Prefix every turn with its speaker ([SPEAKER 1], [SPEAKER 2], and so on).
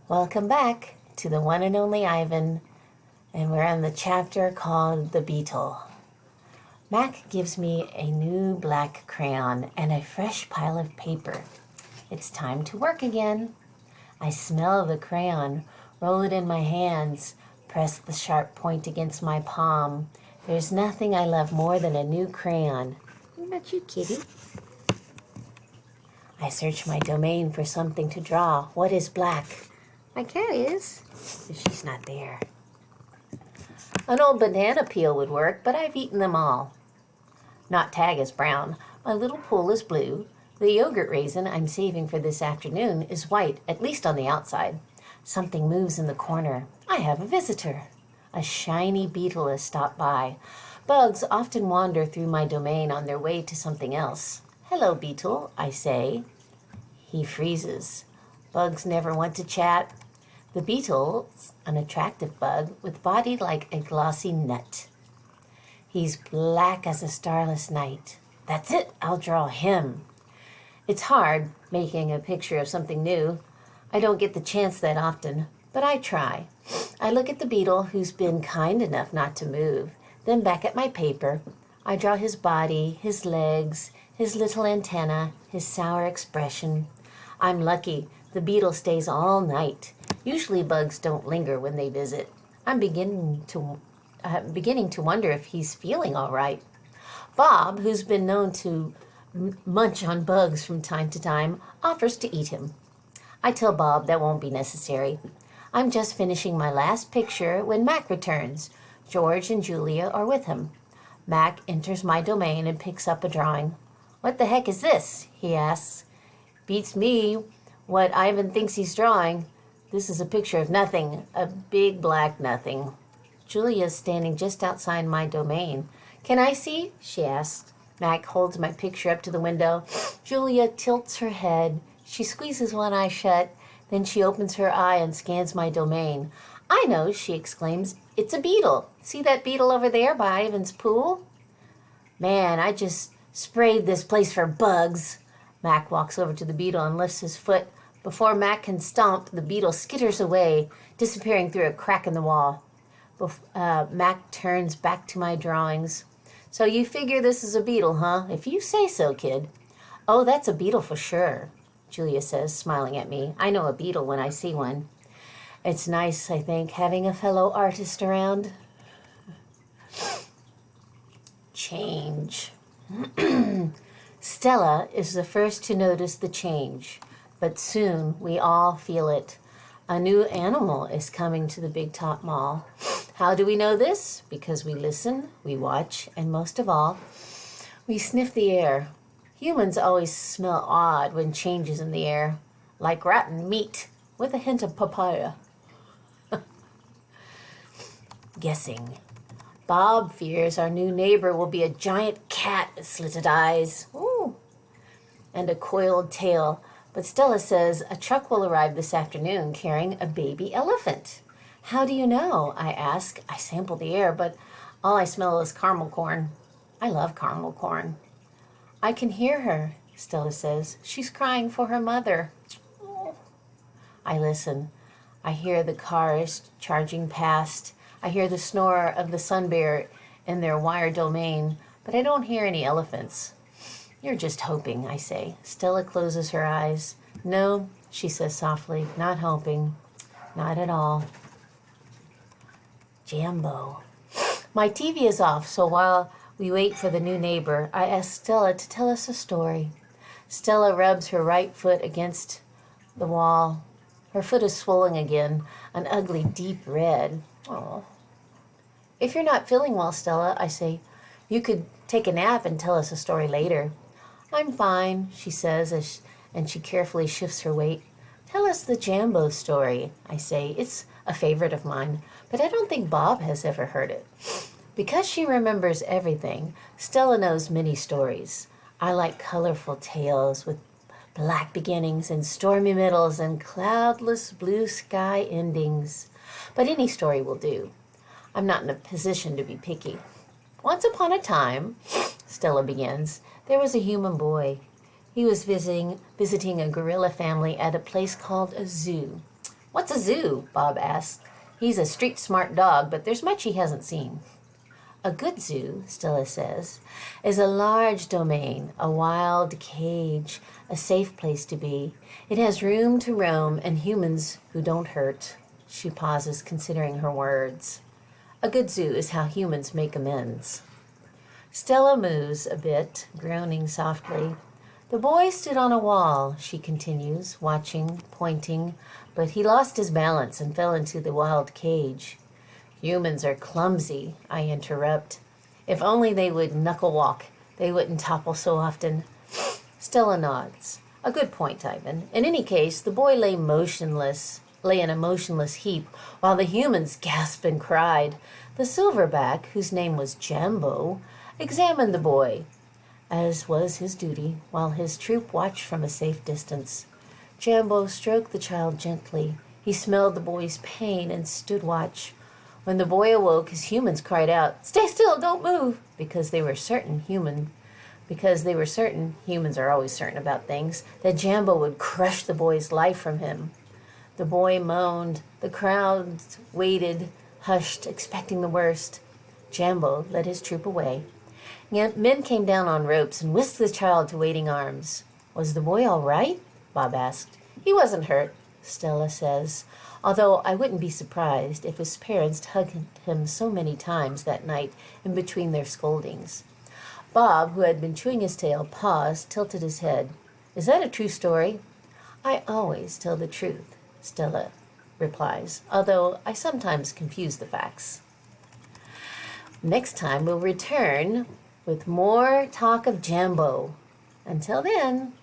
[SPEAKER 1] Welcome back to the one and only Ivan, and we're on the chapter called The Beetle. Mac gives me a new black crayon and a fresh pile of paper. It's time to work again. I smell the crayon, roll it in my hands, press the sharp point against my palm. There's nothing I love more than a new crayon. What about you, kitty? I search my domain for something to draw. What is black? My cat is. She's not there. An old banana peel would work, but I've eaten them all. Not tag is brown. My little pool is blue. The yogurt raisin I'm saving for this afternoon is white, at least on the outside. Something moves in the corner. I have a visitor. A shiny beetle has stopped by. Bugs often wander through my domain on their way to something else. Hello, beetle, I say. He freezes. Bugs never want to chat. The beetle's an attractive bug with body like a glossy nut. He's black as a starless night. That's it, I'll draw him. It's hard making a picture of something new. I don't get the chance that often, but I try. I look at the beetle who's been kind enough not to move, then back at my paper. I draw his body, his legs, his little antenna, his sour expression. I'm lucky. The beetle stays all night. Usually bugs don't linger when they visit. I'm beginning to wonder if he's feeling all right. Bob, who's been known to munch on bugs from time to time, offers to eat him. I tell Bob that won't be necessary. I'm just finishing my last picture when Mac returns. George and Julia are with him. Mac enters my domain and picks up a drawing. What the heck is this? He asks. Beats me what Ivan thinks he's drawing. This is a picture of nothing, a big black nothing. Julia's standing just outside my domain. Can I see? She asks. Mac holds my picture up to the window. Julia tilts her head. She squeezes one eye shut. Then she opens her eye and scans my domain. I know, she exclaims. It's a beetle. See that beetle over there by Ivan's pool? Man, I just sprayed this place for bugs. Mac walks over to the beetle and lifts his foot. Before Mac can stomp, the beetle skitters away, disappearing through a crack in the wall. Mac turns back to my drawings. So you figure this is a beetle, huh? If you say so, kid. Oh, that's a beetle for sure, Julia says, smiling at me. I know a beetle when I see one. It's nice, I think, having a fellow artist around. Change. Stella is the first to notice the change, but soon we all feel it. A new animal is coming to the Big Top Mall. How do we know this? Because we listen, we watch, and most of all, we sniff the air. Humans always smell odd when change is in the air, like rotten meat with a hint of papaya. Guessing. Bob fears our new neighbor will be a giant cat with slitted eyes. Ooh. And a coiled tail. But Stella says a truck will arrive this afternoon carrying a baby elephant. How do you know? I ask. I sample the air, but all I smell is caramel corn. I love caramel corn. I can hear her, Stella says. She's crying for her mother. Oh. I listen. I hear the cars charging past. I hear the snore of the sun bear in their wire domain, but I don't hear any elephants. You're just hoping, I say. Stella closes her eyes. No, she says softly, not hoping. Not at all. Jambo. My TV is off, so while we wait for the new neighbor, I ask Stella to tell us a story. Stella rubs her right foot against the wall. Her foot is swollen again, an ugly deep red. Oh. If you're not feeling well, Stella, I say, you could take a nap and tell us a story later. I'm fine, she says, and she carefully shifts her weight. Tell us the Jambo story, I say. It's a favorite of mine, but I don't think Bob has ever heard it. Because she remembers everything, Stella knows many stories. I like colorful tales with black beginnings and stormy middles and cloudless blue sky endings. But any story will do. I'm not in a position to be picky. Once upon a time, Stella begins, there was a human boy. He was visiting a gorilla family at a place called a zoo. What's a zoo? Bob asked. He's a street-smart dog, but there's much he hasn't seen. A good zoo, Stella says, is a large domain, a wild cage, a safe place to be. It has room to roam and humans who don't hurt. She pauses, considering her words. A good zoo is how humans make amends. Stella moves a bit, groaning softly. The boy stood on a wall, she continues, watching, pointing, but he lost his balance and fell into the wild cage. Humans are clumsy, I interrupt. If only they would knuckle walk, they wouldn't topple so often. Stella nods. A good point, Ivan. In any case, the boy lay in a motionless heap, while the humans gasped and cried. The silverback, whose name was Jambo, examined the boy, as was his duty, while his troop watched from a safe distance. Jambo stroked the child gently. He smelled the boy's pain and stood watch. When the boy awoke, his humans cried out, "Stay still, don't move," because they were certain humans are always certain about things, that Jambo would crush the boy's life from him. The boy moaned. The crowd waited, hushed, expecting the worst. Jambo led his troop away. Men came down on ropes and whisked the child to waiting arms. Was the boy all right? Bob asked. He wasn't hurt, Stella says, although I wouldn't be surprised if his parents hugged him so many times that night in between their scoldings. Bob, who had been chewing his tail, paused, tilted his head. Is that a true story? I always tell the truth, Stella replies, although I sometimes confuse the facts. Next time we'll return with more talk of Jambo. Until then,